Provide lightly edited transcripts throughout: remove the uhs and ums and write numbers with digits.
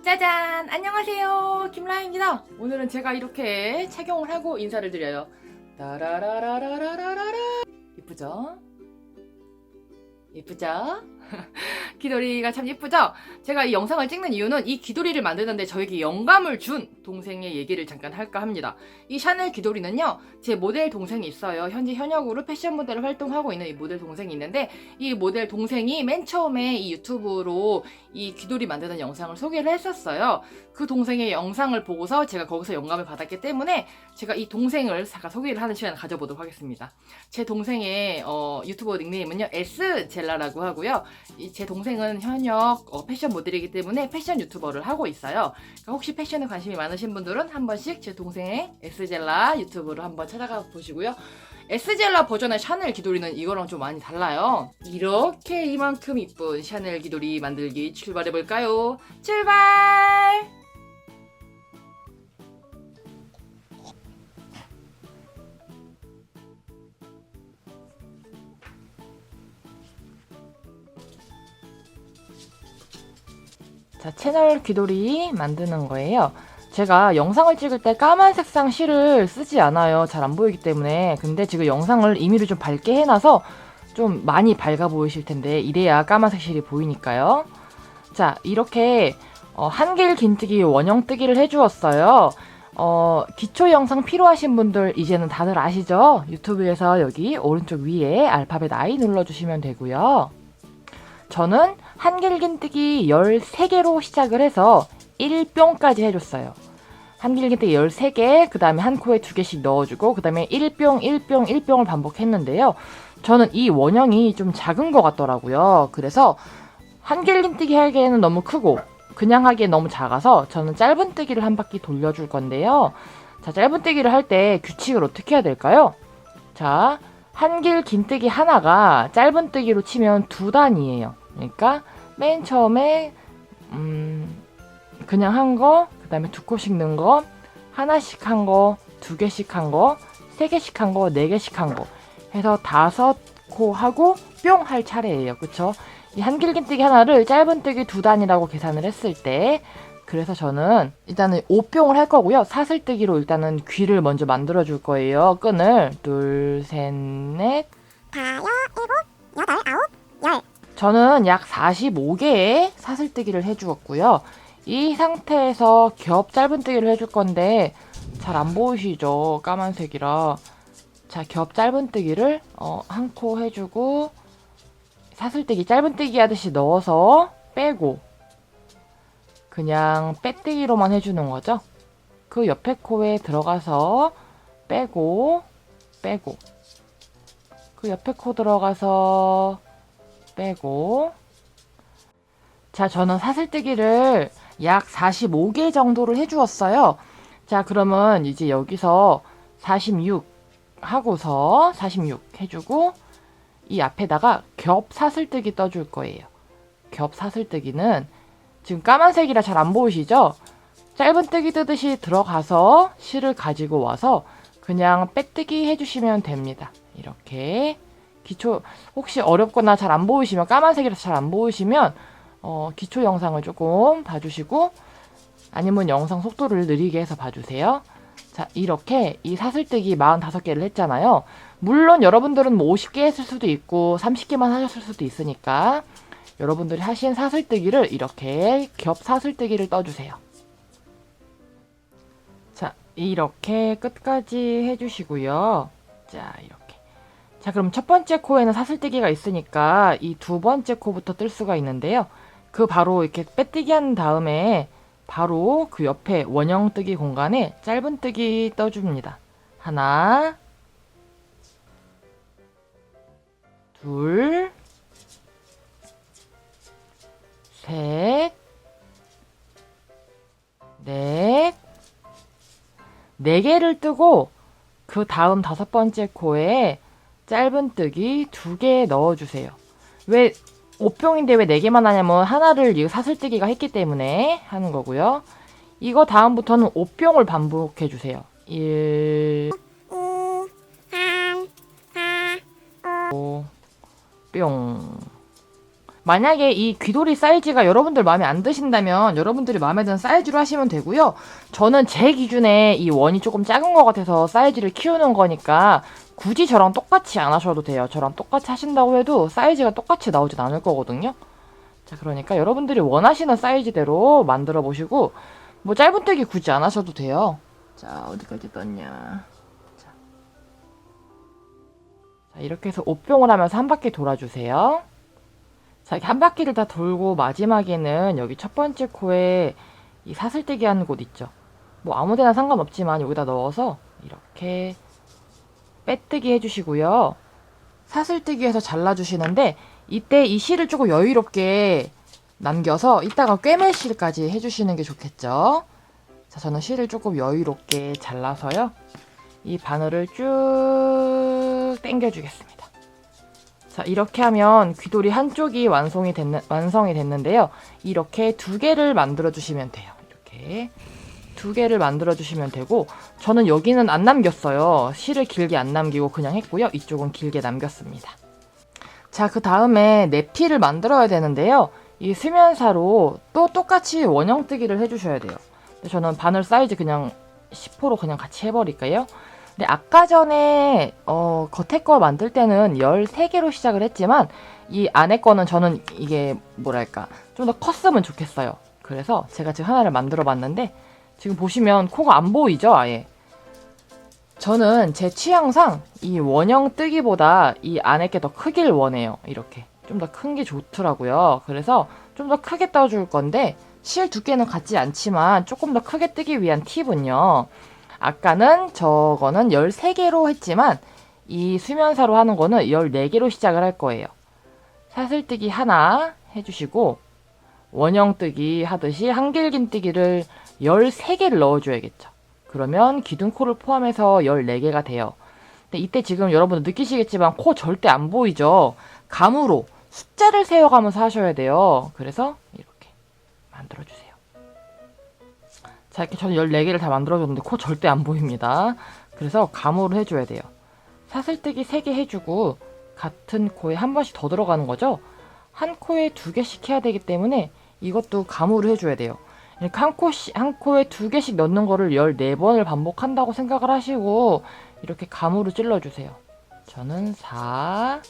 짜잔! 안녕하세요. 김라입니다. 오늘은 제가 이렇게 착용을 하고 인사를 드려요. 따라라라라라라라. 이쁘죠? 이쁘죠? 귀돌이가 참 예쁘죠? 제가 이 영상을 찍는 이유는 이 귀돌이를 만드는데 저에게 영감을 준 동생의 얘기를 잠깐 할까 합니다. 이 샤넬 귀돌이는요, 제 모델 동생이 있어요. 현재 현역으로 패션 모델을 활동하고 있는 이 모델 동생이 있는데, 이 모델 동생이 맨 처음에 이 유튜브로 이 귀돌이 만드는 영상을 소개를 했었어요. 그 동생의 영상을 보고서 제가 거기서 영감을 받았기 때문에 제가 이 동생을 잠깐 소개를 하는 시간을 가져보도록 하겠습니다. 제 동생의 유튜버 닉네임은요, S젤라라고 하고요. 제 동생은 현역 패션 모델이기 때문에 패션 유튜버를 하고 있어요. 그러니까 혹시 패션에 관심이 많으신 분들은 한 번씩 제 동생의 S젤라 유튜브를 한번 찾아가 보시고요. S젤라 버전의 샤넬 귀돌이는 이거랑 좀 많이 달라요. 이렇게 이만큼 이쁜 샤넬 귀돌이 만들기 출발해볼까요? 출발! 자, 채널 귀돌이 만드는 거예요. 제가 영상을 찍을 때 까만 색상 실을 쓰지 않아요. 잘 안 보이기 때문에. 근데 지금 영상을 임의로 좀 밝게 해놔서 좀 많이 밝아 보이실 텐데, 이래야 까만색 실이 보이니까요. 자, 이렇게 한길 긴뜨기 원형 뜨기를 해주었어요. 기초 영상 필요하신 분들 이제는 다들 아시죠? 유튜브에서 여기 오른쪽 위에 알파벳 I 눌러주시면 되고요. 저는 한길긴뜨기 13개로 시작을 해서 1뿅까지 해줬어요. 한길긴뜨기 13개, 그 다음에 한 코에 2개씩 넣어주고, 그 다음에 1뿅, 1뿅, 1뿅을 반복했는데요. 저는 이 원형이 좀 작은 것 같더라고요. 그래서 한길긴뜨기 하기에는 너무 크고, 그냥 하기엔 너무 작아서 저는 짧은뜨기를 한 바퀴 돌려줄 건데요. 자, 짧은뜨기를 할 때 규칙을 어떻게 해야 될까요? 자, 한길 긴뜨기 하나가 짧은뜨기로 치면 2단이에요. 그러니까 맨 처음에 그냥 한 거, 그 다음에 2코씩 넣은 거, 하나씩 한 거, 2개씩 한 거, 3개씩 한 거, 4개씩 한 거 해서 5코 하고 뿅 할 차례예요. 그쵸? 이 한길 긴뜨기 하나를 짧은뜨기 2단이라고 계산을 했을 때, 그래서 저는 일단은 5뿅을 할 거고요. 사슬뜨기로 일단은 귀를 먼저 만들어 줄 거예요. 끈을 둘, 셋, 넷, 다섯, 일곱, 여덟, 아홉, 열. 저는 약 45개의 사슬뜨기를 해주었고요. 이 상태에서 겹 짧은뜨기를 해줄 건데 잘 안 보이시죠? 까만색이라. 자, 겹 짧은뜨기를 한 코 해주고, 사슬뜨기 짧은뜨기 하듯이 넣어서 빼고, 그냥 빼뜨기로만 해주는 거죠. 그 옆에 코에 들어가서 빼고, 빼고, 그 옆에 코 들어가서 빼고. 자, 저는 사슬뜨기를 약 45개 정도를 해주었어요. 자, 그러면 이제 여기서 46 하고서 46 해주고, 이 앞에다가 겹 사슬뜨기 떠줄 거예요. 겹 사슬뜨기는 지금 까만색이라 잘 안 보이시죠? 짧은뜨기 뜨듯이 들어가서 실을 가지고 와서 그냥 빼뜨기 해주시면 됩니다. 이렇게 기초, 혹시 어렵거나 잘 안 보이시면, 까만색이라서 잘 안 보이시면 기초 영상을 조금 봐주시고, 아니면 영상 속도를 느리게 해서 봐주세요. 자, 이렇게 이 사슬뜨기 45개를 했잖아요. 물론 여러분들은 뭐 50개 했을 수도 있고 30개만 하셨을 수도 있으니까 여러분들이 하신 사슬뜨기를 이렇게 겹 사슬뜨기를 떠주세요. 자, 이렇게 끝까지 해주시고요. 자, 이렇게. 자, 그럼 첫 번째 코에는 사슬뜨기가 있으니까 이 두 번째 코부터 뜰 수가 있는데요. 그 바로 이렇게 빼뜨기 한 다음에 바로 그 옆에 원형뜨기 공간에 짧은뜨기 떠줍니다. 하나, 둘, 셋, 넷, 4개를 뜨고 그 다음 5번째 코에 짧은뜨기 2개 넣어주세요. 왜 5병인데 왜 4개만 하냐면 하나를 이 사슬뜨기가 했기 때문에 하는 거고요. 이거 다음부터는 5병을 반복해주세요. 1, 2, 3, 4, 5. 뿅. 만약에 이 귀돌이 사이즈가 여러분들 마음에 안 드신다면 여러분들이 마음에 드는 사이즈로 하시면 되고요. 저는 제 기준에 이 원이 조금 작은 것 같아서 사이즈를 키우는 거니까 굳이 저랑 똑같이 안 하셔도 돼요. 저랑 똑같이 하신다고 해도 사이즈가 똑같이 나오진 않을 거거든요. 자, 그러니까 여러분들이 원하시는 사이즈대로 만들어 보시고 뭐 짧은뜨기 굳이 안 하셔도 돼요. 자, 어디까지 떴냐. 자, 이렇게 해서 옷병을 하면서 한 바퀴 돌아주세요. 자, 이렇게 한 바퀴를 다 돌고 마지막에는 여기 첫 번째 코에 이 사슬뜨기 하는 곳 있죠. 뭐 아무데나 상관없지만 여기다 넣어서 이렇게 빼뜨기 해주시고요. 사슬뜨기 해서 잘라주시는데 이때 이 실을 조금 여유롭게 남겨서 이따가 꿰멜실까지 해주시는 게 좋겠죠. 자, 저는 실을 조금 여유롭게 잘라서요. 이 바늘을 쭉 당겨주겠습니다. 자, 이렇게 하면 귀돌이 한쪽이 완성이 됐는데요. 이렇게 2개를 만들어 주시면 돼요. 이렇게 2개를 만들어 주시면 되고 저는 여기는 안 남겼어요. 실을 길게 안 남기고 그냥 했고요. 이쪽은 길게 남겼습니다. 자, 그 다음에 내피를 만들어야 되는데요. 이 수면사로 또 똑같이 원형뜨기를 해주셔야 돼요. 근데 저는 바늘 사이즈 그냥 10호로 그냥 같이 해버릴까요? 근데 아까 전에 겉에 거 만들 때는 13개로 시작을 했지만 이 안에 거는 저는 이게 뭐랄까 좀 더 컸으면 좋겠어요. 그래서 제가 지금 하나를 만들어 봤는데 지금 보시면 코가 안 보이죠? 아예. 저는 제 취향상 이 원형 뜨기보다 이 안에 게 더 크길 원해요. 이렇게 좀 더 큰 게 좋더라고요. 그래서 좀 더 크게 떠줄 건데 실 두께는 같지 않지만 조금 더 크게 뜨기 위한 팁은요. 아까는 저거는 13개로 했지만 이 수면사로 하는 거는 14개로 시작을 할 거예요. 사슬뜨기 하나 해주시고 원형뜨기 하듯이 한길긴 뜨기를 13개를 넣어줘야겠죠. 그러면 기둥코를 포함해서 14개가 돼요. 근데 이때 지금 여러분 느끼시겠지만 코 절대 안 보이죠? 감으로 숫자를 세어가면서 하셔야 돼요. 그래서 이렇게 만들어주세요. 자, 이렇게 저는 14개를 다 만들어줬는데 코 절대 안 보입니다. 그래서 감으로 해줘야 돼요. 사슬뜨기 3개 해주고 같은 코에 한 번씩 더 들어가는 거죠. 한 코에 2개씩 해야 되기 때문에 이것도 감으로 해줘야 돼요. 이렇게 한 코에 2개씩 넣는 거를 14번을 반복한다고 생각을 하시고 이렇게 감으로 찔러주세요. 저는 4.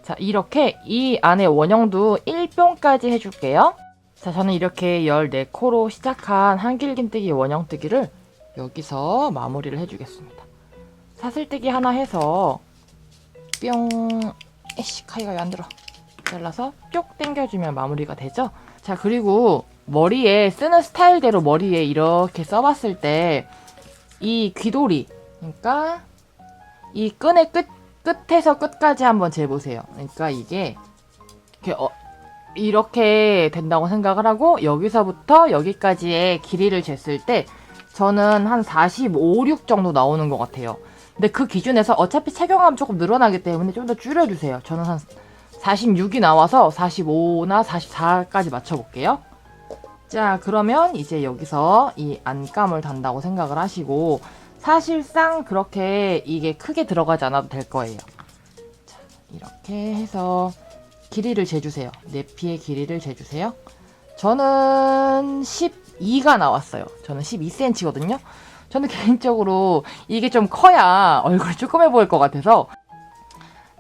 자, 이렇게 이 안에 원형도 1병까지 해줄게요. 자, 저는 이렇게 14코로 시작한 한길긴뜨기 원형뜨기를 여기서 마무리를 해주겠습니다. 사슬뜨기 하나 해서 뿅, 에이씨 카이가 왜 안 들어. 잘라서 쭉 당겨주면 마무리가 되죠. 자, 그리고 머리에 쓰는 스타일대로 머리에 이렇게 써봤을 때 이 귀돌이, 그러니까 이 끈의 끝에서 끝까지 한번 재보세요. 그러니까 이게 이렇게 된다고 생각을 하고 여기서부터 여기까지의 길이를 쟀을 때 저는 한 45, 6 정도 나오는 것 같아요. 근데 그 기준에서 어차피 착용하면 조금 늘어나기 때문에 좀 더 줄여주세요. 저는 한 46이 나와서 45나 44까지 맞춰볼게요. 자, 그러면 이제 여기서 이 안감을 단다고 생각을 하시고 사실상 그렇게 이게 크게 들어가지 않아도 될 거예요. 자, 이렇게 해서 길이를 재주세요. 내피의 길이를 재주세요. 저는 12가 나왔어요. 저는 12cm거든요. 저는 개인적으로 이게 좀 커야 얼굴이 조그매 보일 것 같아서.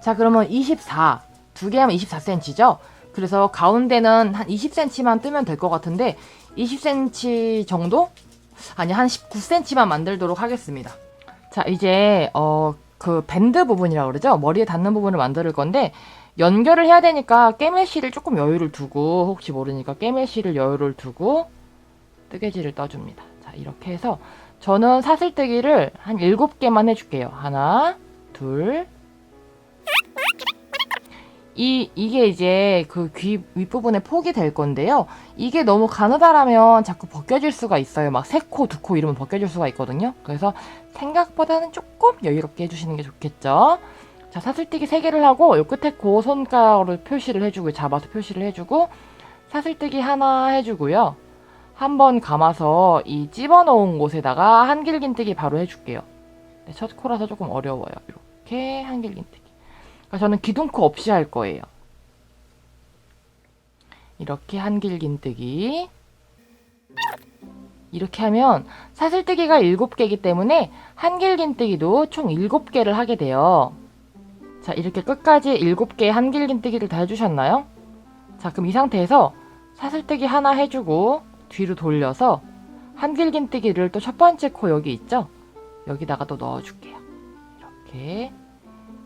자, 그러면 24. 2개 하면 24cm죠? 그래서 가운데는 한 20cm만 뜨면 될 것 같은데 20cm 정도? 아니, 한 19cm만 만들도록 하겠습니다. 자, 이제 그 밴드 부분이라고 그러죠? 머리에 닿는 부분을 만들 건데 연결을 해야 되니까 깨매실을 조금 여유를 두고, 혹시 모르니까 깨매실을 여유를 두고 뜨개질을 떠줍니다. 자, 이렇게 해서 저는 사슬뜨기를 한 7개만 해줄게요. 하나, 둘. 이게 이제 그 귀 윗부분에 폭이 될 건데요. 이게 너무 가느다라면 자꾸 벗겨질 수가 있어요. 막 3코, 2코 이러면 벗겨질 수가 있거든요. 그래서 생각보다는 조금 여유롭게 해주시는 게 좋겠죠. 자, 사슬뜨기 3개를 하고 요 끝에 코 손가락으로 표시를 해주고, 잡아서 표시를 해주고, 사슬뜨기 하나 해주고요. 한번 감아서 이 집어넣은 곳에다가 한길긴뜨기 바로 해줄게요. 네, 첫 코라서 조금 어려워요. 이렇게 한길긴뜨기. 그러니까 저는 기둥코 없이 할 거예요. 이렇게 한길긴뜨기. 이렇게 하면 사슬뜨기가 7개이기 때문에 한길긴뜨기도 총 7개를 하게 돼요. 자, 이렇게 끝까지 7개의 한길긴뜨기를 다 해주셨나요? 자, 그럼 이 상태에서 사슬뜨기 하나 해주고 뒤로 돌려서 한길긴뜨기를 또 첫 번째 코 여기 있죠? 여기다가 또 넣어줄게요.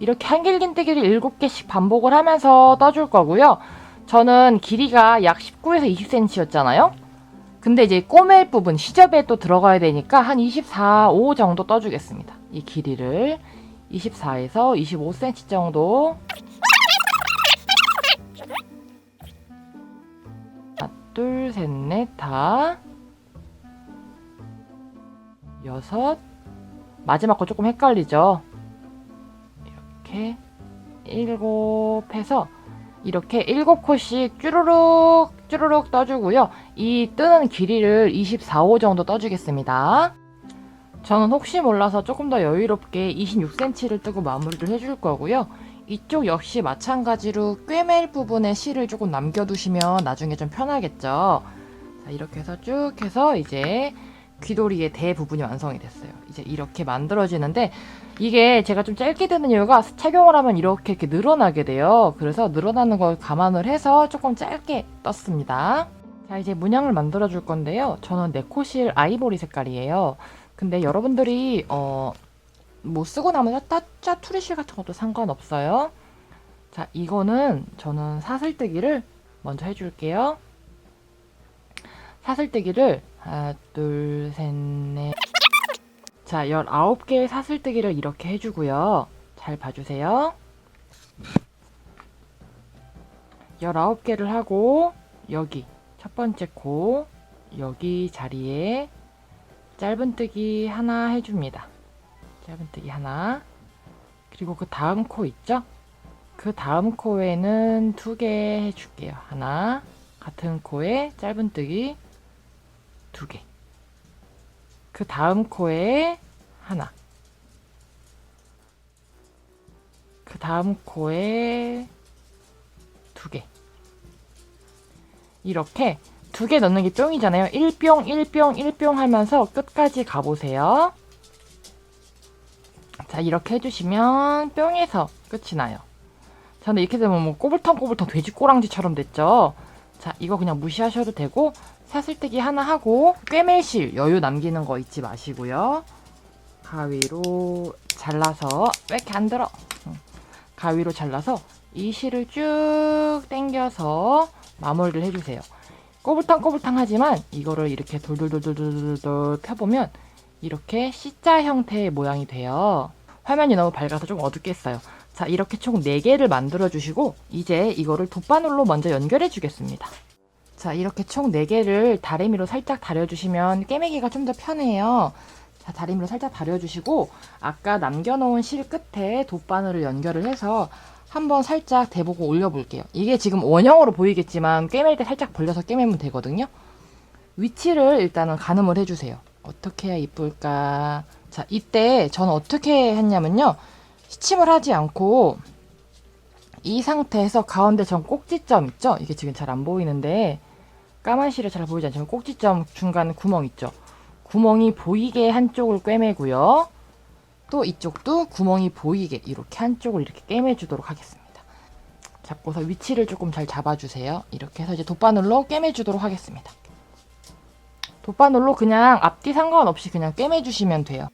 이렇게 한길긴뜨기를 7개씩 반복을 하면서 떠줄 거고요. 저는 길이가 약 19에서 20cm였잖아요? 근데 이제 꼬맬 부분, 시접에 또 들어가야 되니까 한 24, 5 정도 떠주겠습니다. 이 길이를 24에서 25cm 정도. 하나, 둘, 셋, 넷, 다. 6. 마지막 거 조금 헷갈리죠? 이렇게 7 해서 이렇게 7코씩 쭈루룩 쭈루룩 떠주고요. 이 뜨는 길이를 24, 5 정도 떠주겠습니다. 저는 혹시 몰라서 조금 더 여유롭게 26cm를 뜨고 마무리를 해줄 거고요. 이쪽 역시 마찬가지로 꿰맬 부분에 실을 조금 남겨두시면 나중에 좀 편하겠죠. 자, 이렇게 해서 쭉 해서 이제 귀돌이의 대부분이 완성이 됐어요. 이제 이렇게 만들어지는데 이게 제가 좀 짧게 드는 이유가 착용을 하면 이렇게 늘어나게 돼요. 그래서 늘어나는 걸 감안을 해서 조금 짧게 떴습니다. 자, 이제 문양을 만들어 줄 건데요. 저는 네코실 아이보리 색깔이에요. 근데 여러분들이 뭐 쓰고 나면 짜투리실 같은 것도 상관없어요. 자, 이거는 저는 사슬뜨기를 먼저 해줄게요. 사슬뜨기를 하나, 둘, 셋, 넷. 자, 19개의 사슬뜨기를 이렇게 해주고요. 잘 봐주세요. 19개를 하고 여기 첫 번째 코 여기 자리에 짧은뜨기 하나 해줍니다. 짧은뜨기 하나. 그리고 그 다음 코 있죠? 그 다음 코에는 2개 해줄게요. 하나. 같은 코에 짧은뜨기 2개. 그 다음 코에 하나. 그 다음 코에 2개. 이렇게 2개 넣는 게 뿅이잖아요. 1뿅, 1뿅, 1뿅 하면서 끝까지 가보세요. 자, 이렇게 해주시면 뿅에서 끝이 나요. 자, 근데 이렇게 되면 뭐 꼬불텅꼬불텅 돼지 꼬랑지처럼 됐죠? 자, 이거 그냥 무시하셔도 되고 사슬뜨기 하나 하고 꿰맬실 여유 남기는 거 잊지 마시고요. 가위로 잘라서 왜 이렇게 안 들어? 가위로 잘라서 이 실을 쭉 당겨서 마무리를 해주세요. 꼬불탕꼬불탕하지만 이거를 이렇게 돌돌돌돌돌돌 펴보면 이렇게 C자 형태의 모양이 돼요. 화면이 너무 밝아서 좀 어둡겠어요. 자, 이렇게 총 4개를 만들어 주시고 이제 이거를 돗바늘로 먼저 연결해 주겠습니다. 자, 이렇게 총 4개를 다리미로 살짝 다려주시면 꿰매기가 좀 더 편해요. 자, 다리미로 살짝 다려주시고 아까 남겨놓은 실 끝에 돗바늘을 연결을 해서 한번 살짝 대보고 올려볼게요. 이게 지금 원형으로 보이겠지만 꿰맬 때 살짝 벌려서 꿰매면 되거든요. 위치를 일단은 가늠을 해주세요. 어떻게 해야 이쁠까? 자, 이때 저는 어떻게 했냐면요. 시침을 하지 않고 이 상태에서 가운데 전 꼭지점 있죠? 이게 지금 잘 안 보이는데 까만 실에 잘 보이지 않지만 꼭지점 중간 구멍 있죠? 구멍이 보이게 한쪽을 꿰매고요. 또 이쪽도 구멍이 보이게 이렇게 한쪽을 이렇게 꿰매주도록 하겠습니다. 잡고서 위치를 조금 잘 잡아주세요. 이렇게 해서 이제 돗바늘로 꿰매주도록 하겠습니다. 돗바늘로 그냥 앞뒤 상관없이 그냥 꿰매주시면 돼요.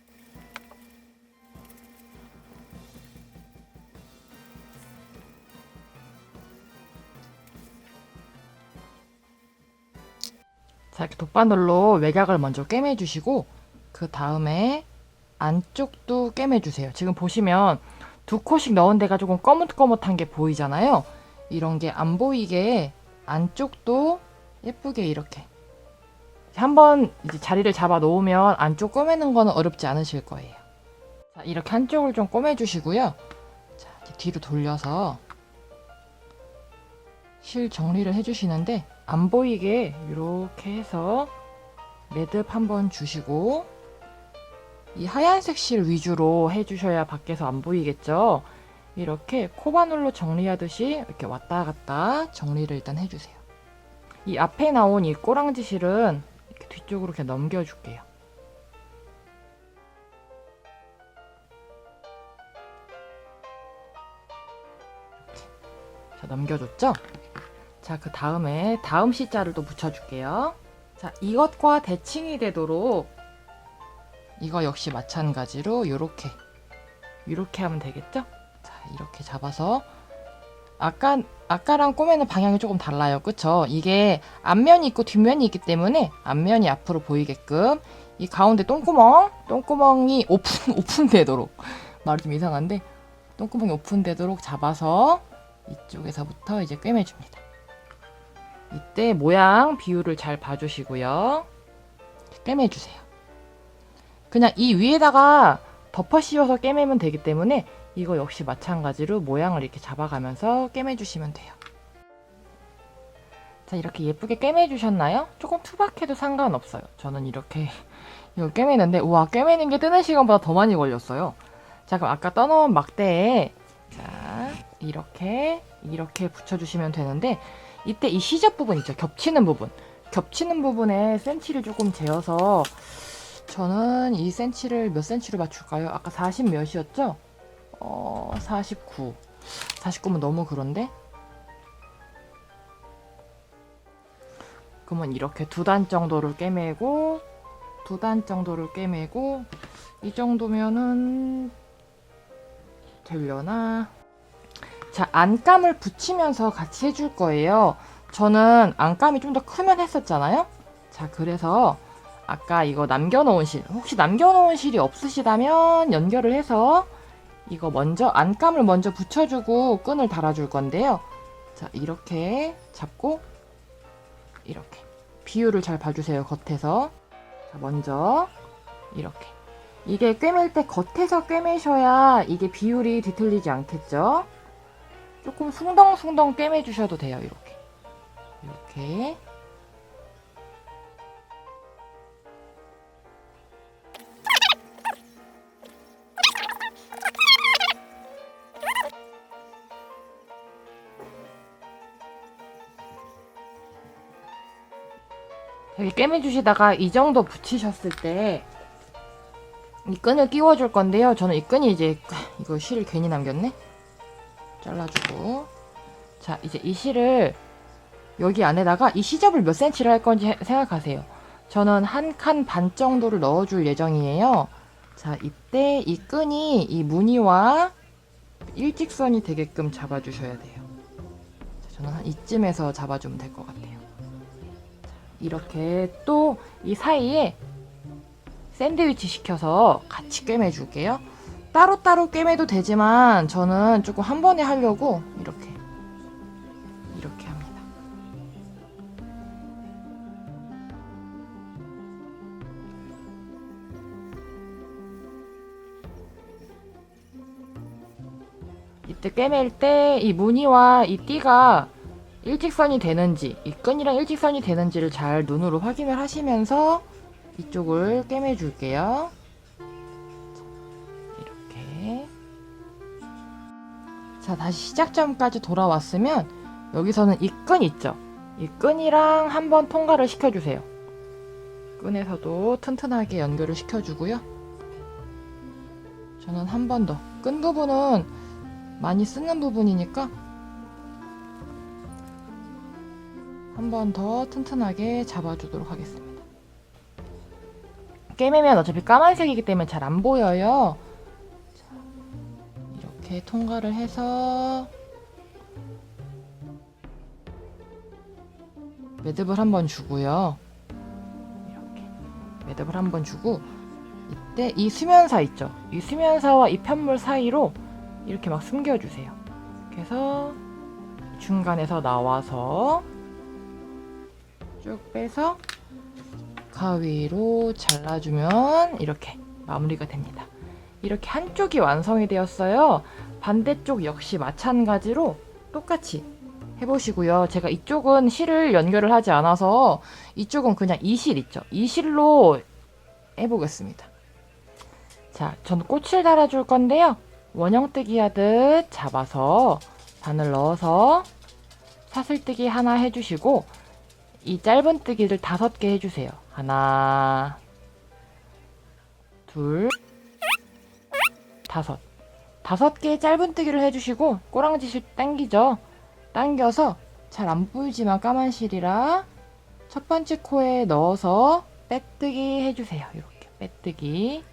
자, 이렇게 돗바늘로 외곽을 먼저 꿰매주시고 그 다음에 안쪽도 꿰매주세요. 지금 보시면 2코씩 넣은 데가 조금 거뭇거뭇한 게 보이잖아요. 이런 게 안 보이게 안쪽도 예쁘게 이렇게 한번 이제 자리를 잡아 놓으면 안쪽 꿰매는 거는 어렵지 않으실 거예요. 자, 이렇게 한쪽을 좀 꿰매주시고요. 자, 이제 뒤로 돌려서 실 정리를 해주시는데 안 보이게 이렇게 해서 매듭 한번 주시고 이 하얀색 실 위주로 해주셔야 밖에서 안 보이겠죠. 이렇게 코바늘로 정리하듯이 이렇게 왔다 갔다 정리를 일단 해주세요. 이 앞에 나온 이 꼬랑지 실은 이렇게 뒤쪽으로 이렇게 넘겨줄게요. 자, 넘겨줬죠? 자, 그 다음에 다음 C자를 또 붙여줄게요. 자, 이것과 대칭이 되도록 이거 역시 마찬가지로 요렇게 하면 되겠죠? 자, 이렇게 잡아서 아까랑 꼬매는 방향이 조금 달라요. 그쵸? 이게 앞면이 있고 뒷면이 있기 때문에 앞면이 앞으로 보이게끔 이 가운데 똥구멍이 오픈되도록 말이 좀 이상한데 똥구멍이 오픈되도록 잡아서 이쪽에서부터 이제 꿰매줍니다. 이때 모양 비율을 잘 봐주시고요. 꿰매주세요. 그냥 이 위에다가 덮어 씌워서 꿰매면 되기 때문에 이거 역시 마찬가지로 모양을 이렇게 잡아가면서 꿰매주시면 돼요. 자, 이렇게 예쁘게 꿰매주셨나요? 조금 투박해도 상관없어요. 저는 이렇게 이거 꿰매는데 우와, 꿰매는 게 뜨는 시간보다 더 많이 걸렸어요. 자, 그럼 아까 떠놓은 막대에 자, 이렇게 붙여주시면 되는데 이때 이 시접 부분 있죠? 겹치는 부분에 센치를 조금 재어서 저는 이 센치를 몇 센치로 맞출까요? 아까 40 몇이었죠? 49. 49면 너무 그런데? 그러면 이렇게 두 단 정도를 꿰매고 이 정도면은 되려나? 자, 안감을 붙이면서 같이 해줄 거예요. 저는 안감이 좀 더 크면 했었잖아요. 자, 그래서 아까 이거 남겨놓은 실, 혹시 남겨놓은 실이 없으시다면 연결을 해서 이거 안감을 먼저 붙여주고 끈을 달아줄 건데요. 자, 이렇게 잡고 이렇게 비율을 잘 봐주세요. 겉에서. 자, 먼저 이렇게. 이게 꿰맬 때 겉에서 꿰매셔야 이게 비율이 뒤틀리지 않겠죠? 조금 숭덩숭덩 꿰매주셔도 돼요. 이렇게. 여기 꿰매주시다가 이 정도 붙이셨을 때 이 끈을 끼워줄 건데요. 저는 이 끈이 이제 이거 실을 괜히 남겼네. 잘라주고 자, 이제 이 실을 여기 안에다가 이 시접을 몇 센치를 할 건지 생각하세요. 저는 1칸 반 정도를 넣어줄 예정이에요. 자, 이때 이 끈이 이 무늬와 일직선이 되게끔 잡아주셔야 돼요. 자, 저는 한 이쯤에서 잡아주면 될 것 같아요. 이렇게 또 이 사이에 샌드위치 시켜서 같이 꿰매줄게요. 따로따로 꿰매도 되지만 저는 조금 한 번에 하려고 이렇게 합니다. 이때 꿰맬 때 이 무늬와 이 띠가 일직선이 되는지, 이 끈이랑 일직선이 되는지를 잘 눈으로 확인을 하시면서 이쪽을 꿰매줄게요. 이렇게. 자, 다시 시작점까지 돌아왔으면 여기서는 이 끈 있죠? 이 끈이랑 한번 통과를 시켜주세요. 끈에서도 튼튼하게 연결을 시켜주고요. 저는 한 번 더. 끈 부분은 많이 쓰는 부분이니까 한 번 더 튼튼하게 잡아주도록 하겠습니다. 꿰매면 어차피 까만색이기 때문에 잘 안 보여요. 자, 이렇게 통과를 해서 매듭을 한번 주고요. 이렇게 매듭을 한번 주고 이때 이 수면사 있죠? 이 수면사와 이 편물 사이로 이렇게 막 숨겨주세요. 그래서 중간에서 나와서 쭉 빼서 가위로 잘라주면 이렇게 마무리가 됩니다. 이렇게 한쪽이 완성이 되었어요. 반대쪽 역시 마찬가지로 똑같이 해보시고요. 제가 이쪽은 실을 연결을 하지 않아서 이쪽은 그냥 이 실 있죠? 이 실로 해보겠습니다. 자, 저는 꽃을 달아줄 건데요. 원형뜨기 하듯 잡아서 바늘 넣어서 사슬뜨기 하나 해주시고 이 짧은 뜨기를 5개 해주세요. 하나, 둘, 5. 5개의 짧은 뜨기를 해주시고 꼬랑지실 당기죠. 당겨서 잘 안 보이지만 까만 실이라 첫 번째 코에 넣어서 빼뜨기 해주세요. 이렇게 빼뜨기.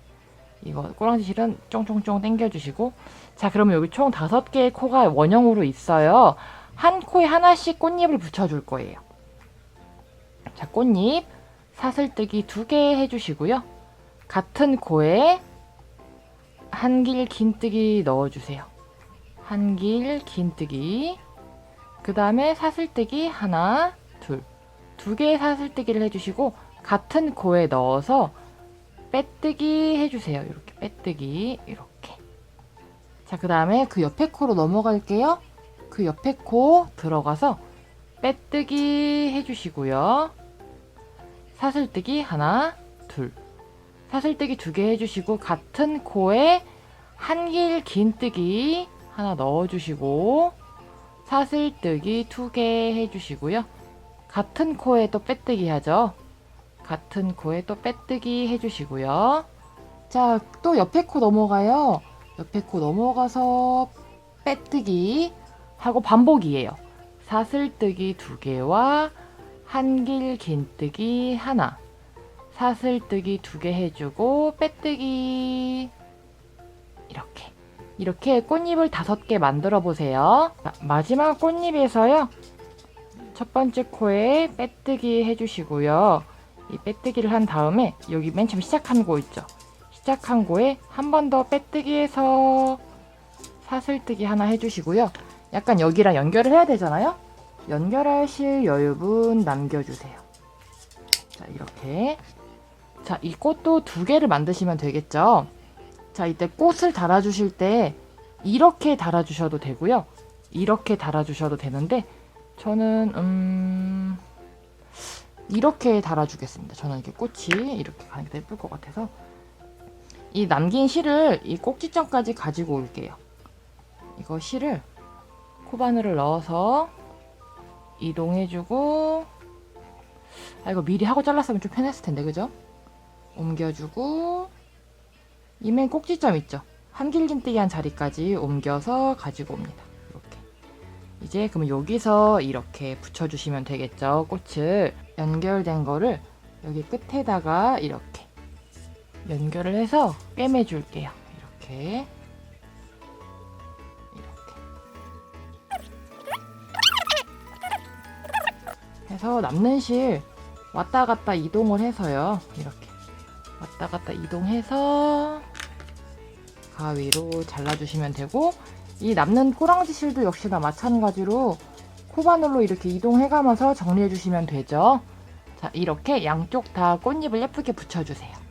이거 꼬랑지 실은 쫑쫑쫑 당겨주시고, 자 그러면 여기 총 5개의 코가 원형으로 있어요. 한 코에 하나씩 꽃잎을 붙여줄 거예요. 자 꽃잎 사슬뜨기 2개 해주시고요. 같은 코에 한길 긴뜨기 넣어주세요. 한길 긴뜨기. 그 다음에 사슬뜨기 하나, 둘. 2개의 사슬뜨기를 해주시고 같은 코에 넣어서 빼뜨기 해주세요. 이렇게 빼뜨기 이렇게. 자 그 다음에 그 옆에 코로 넘어갈게요. 그 옆에 코 들어가서 빼뜨기 해주시고요. 사슬뜨기 하나, 둘. 사슬뜨기 2개 해주시고 같은 코에 한길 긴뜨기 하나 넣어주시고 사슬뜨기 2개 해주시고요. 같은 코에 또 빼뜨기 하죠. 같은 코에 또 빼뜨기 해주시고요. 자, 또 옆에 코 넘어가요. 옆에 코 넘어가서 빼뜨기 하고 반복이에요. 사슬뜨기 2개와 한길 긴뜨기 하나, 사슬뜨기 2개 해주고 빼뜨기. 이렇게 꽃잎을 5개 만들어 보세요. 마지막 꽃잎에서요, 첫 번째 코에 빼뜨기 해주시고요. 이 빼뜨기를 한 다음에 여기 맨 처음 시작한 코 있죠. 시작한 코에 한 번 더 빼뜨기해서 사슬뜨기 하나 해주시고요. 약간 여기랑 연결을 해야 되잖아요. 연결하실 여유분 남겨주세요. 자 이렇게. 자 이 꽃도 2개를 만드시면 되겠죠. 자 이때 꽃을 달아주실 때 이렇게 달아주셔도 되고요. 이렇게 달아주셔도 되는데 저는 이렇게 달아주겠습니다. 저는 이렇게 꽃이 이렇게 가는 게 더 예쁠 것 같아서 이 남긴 실을 이 꼭지점까지 가지고 올게요. 이거 실을 코바늘을 넣어서 이동해주고, 아 이거 미리 하고 잘랐으면 좀 편했을 텐데 그죠? 옮겨주고 이 맨 꼭지점 있죠? 한길 긴뜨기 한 자리까지 옮겨서 가지고 옵니다. 이렇게. 이제 그럼 여기서 이렇게 붙여주시면 되겠죠. 꽃을 연결된 거를 여기 끝에다가 이렇게 연결을 해서 꿰매줄게요. 이렇게. 해서 남는 실 왔다 갔다 이동을 해서요. 이렇게 왔다 갔다 이동해서 가위로 잘라주시면 되고, 이 남는 꼬랑지 실도 역시나 마찬가지로 코바늘로 이렇게 이동해가면서 정리해주시면 되죠. 자 이렇게 양쪽 다 꽃잎을 예쁘게 붙여주세요.